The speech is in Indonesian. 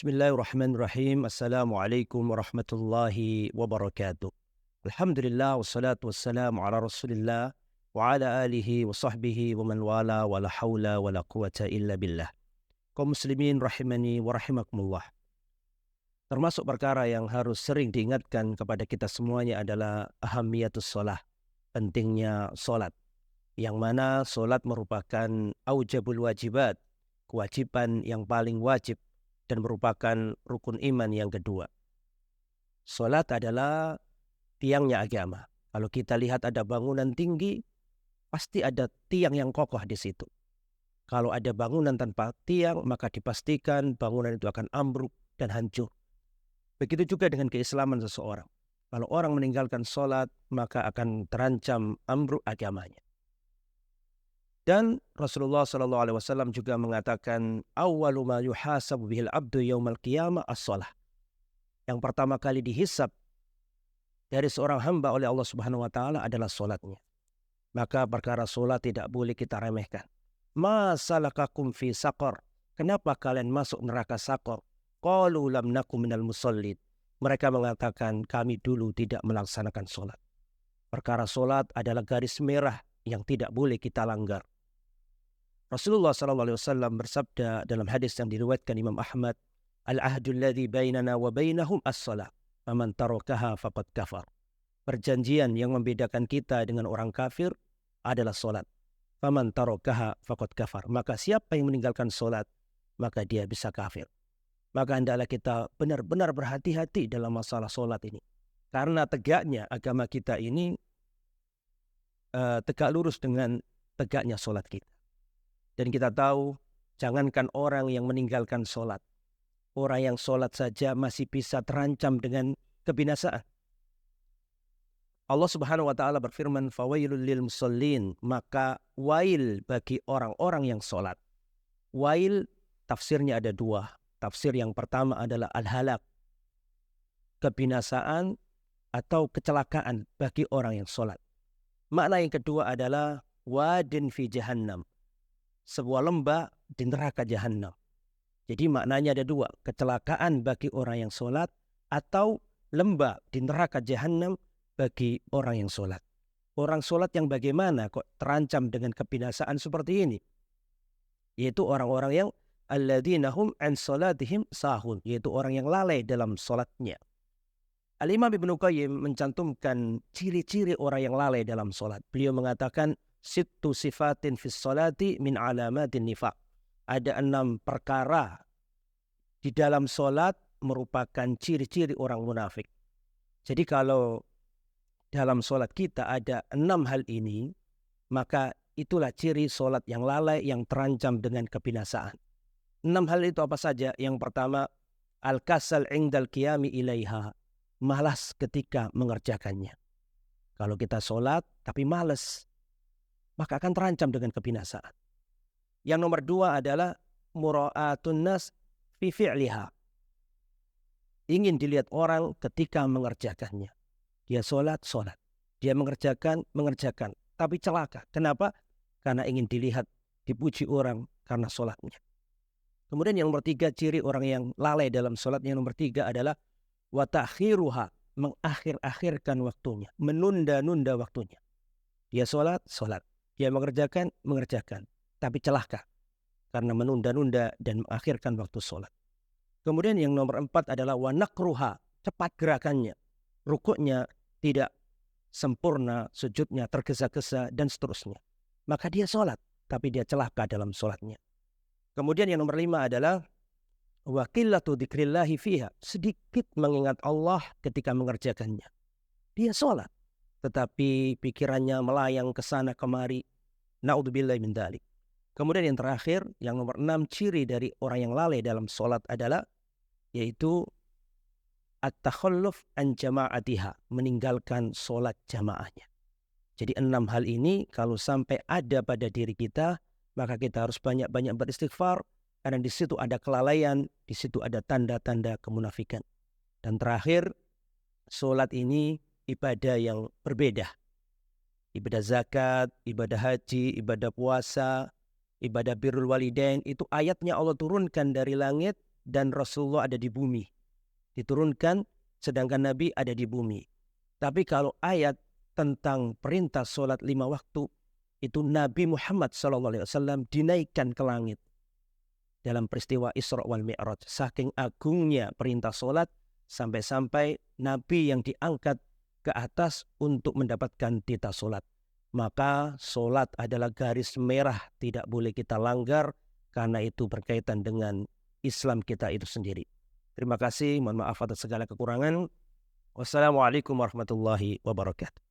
Bismillahirrahmanirrahim. Assalamualaikum warahmatullahi wabarakatuh. Alhamdulillah wassalatu wassalamu ala Rasulillah wa ala alihi wa sahbihi wa man wala wa la haula wa la quwata illa billah. Kaum muslimin rahimani wa rahimakumullah. Termasuk perkara yang harus sering diingatkan kepada kita semuanya adalah ahamiyatus shalah, pentingnya solat. Yang mana solat merupakan aujabul wajibat, kewajiban yang paling wajib dan merupakan rukun iman yang kedua. Solat adalah tiangnya agama. Kalau kita lihat ada bangunan tinggi, pasti ada tiang yang kokoh di situ. Kalau ada bangunan tanpa tiang, maka dipastikan bangunan itu akan ambruk dan hancur. Begitu juga dengan keislaman seseorang. Kalau orang meninggalkan solat, maka akan terancam ambruk agamanya. Dan Rasulullah SAW juga mengatakan, awwalu ma yuhasabu bihil abdu yaumal qiyamah as-shalah. Yang pertama kali dihisab dari seorang hamba oleh Allah Subhanahu wa taala adalah solatnya. Maka perkara solat tidak boleh kita remehkan. Ma salakakum fi saqar? Kenapa kalian masuk neraka saqar? Qalu lam nakum minal musallin. Mereka mengatakan kami dulu tidak melaksanakan solat. Perkara solat adalah garis merah yang tidak boleh kita langgar. Rasulullah SAW bersabda dalam hadis yang diriwayatkan Imam Ahmad, Al-ahdul ladzi bainana wa bainahum as-salah, faman tarakaha faqad kafar. Perjanjian yang membedakan kita dengan orang kafir adalah solat. Faman tarakaha faqad kafar. Maka siapa yang meninggalkan solat, maka dia bisa kafir. Maka hendaklah kita benar-benar berhati-hati dalam masalah solat ini. Karena tegaknya agama kita ini tegak lurus dengan tegaknya solat kita. Dan kita tahu, jangankan orang yang meninggalkan solat. Orang yang solat saja masih bisa terancam dengan kebinasaan. Allah Subhanahu wa taala berfirman, fawailul lil musallin, maka wail bagi orang-orang yang solat. Wail tafsirnya ada dua. Tafsir yang pertama adalah al-halak, kebinasaan atau kecelakaan bagi orang yang solat. Makna yang kedua adalah wadin fi jahannam, sebuah lembah di neraka jahannam. Jadi maknanya ada dua, kecelakaan bagi orang yang solat atau lembah di neraka jahannam bagi orang yang solat. Orang solat yang bagaimana kok terancam dengan kebinasaan seperti ini? Yaitu orang-orang yang alladzina hum an salatihim sahun, yaitu orang yang lalai dalam solatnya. Al-Imam Ibnu Qayyim mencantumkan ciri-ciri orang yang lalai dalam solat. Beliau mengatakan, sittu sifatin fis salati min alamatin nifaq. Ada 6 perkara di dalam solat merupakan ciri-ciri orang munafik. Jadi kalau dalam solat kita ada 6 hal ini, maka itulah ciri solat yang lalai yang terancam dengan kebinasaan. 6 hal itu apa saja? Yang pertama, al-kasal indal qiyami ilaiha. Malas ketika mengerjakannya. Kalau kita solat tapi malas, maka akan terancam dengan kebinasaan. Yang nomor 2 adalah mura'atun nas fi fi'liha. Ingin dilihat orang ketika mengerjakannya. Dia solat. Dia mengerjakan. Tapi celaka. Kenapa? Karena ingin dilihat, dipuji orang karena solatnya. Kemudian yang nomor 3, ciri orang yang lalai dalam solat. Yang nomor 3 adalah wa ta'khiruha, mengakhir-akhirkan waktunya, menunda-nunda waktunya. Dia solat. Dia mengerjakan, tapi celaka karena menunda-nunda dan mengakhirkan waktu solat. Kemudian yang nomor 4 adalah wa naqruha, cepat gerakannya, rukuknya tidak sempurna, sujudnya tergesa-gesa dan seterusnya. Maka dia solat, tapi dia celaka dalam solatnya. Kemudian yang nomor 5 adalah wa qillatu dzikrillahi fiha, sedikit mengingat Allah ketika mengerjakannya. Dia solat, tetapi pikirannya melayang ke sana kemari. Na'udzubillahi min dzalik. Kemudian yang terakhir, yang nomor 6, ciri dari orang yang lalai dalam solat adalah yaitu at-takhalluf an jama'atiha, meninggalkan solat jamaahnya. Jadi 6 hal ini kalau sampai ada pada diri kita, maka kita harus banyak-banyak beristighfar, karena di situ ada kelalaian, di situ ada tanda-tanda kemunafikan. Dan terakhir, solat ini ibadah yang berbeda. Ibadah zakat, ibadah haji, ibadah puasa, ibadah birrul walidain, itu ayatnya Allah turunkan dari langit dan Rasulullah ada di bumi. Diturunkan sedangkan Nabi ada di bumi. Tapi kalau ayat tentang perintah sholat 5 waktu, itu Nabi Muhammad SAW dinaikkan ke langit dalam peristiwa Isra wal Mi'raj. Saking agungnya perintah sholat, sampai-sampai Nabi yang diangkat ke atas untuk mendapatkan titah sholat. Maka sholat adalah garis merah, tidak boleh kita langgar, karena itu berkaitan dengan Islam kita itu sendiri. Terima kasih, mohon maaf atas segala kekurangan. Wassalamualaikum warahmatullahi wabarakatuh.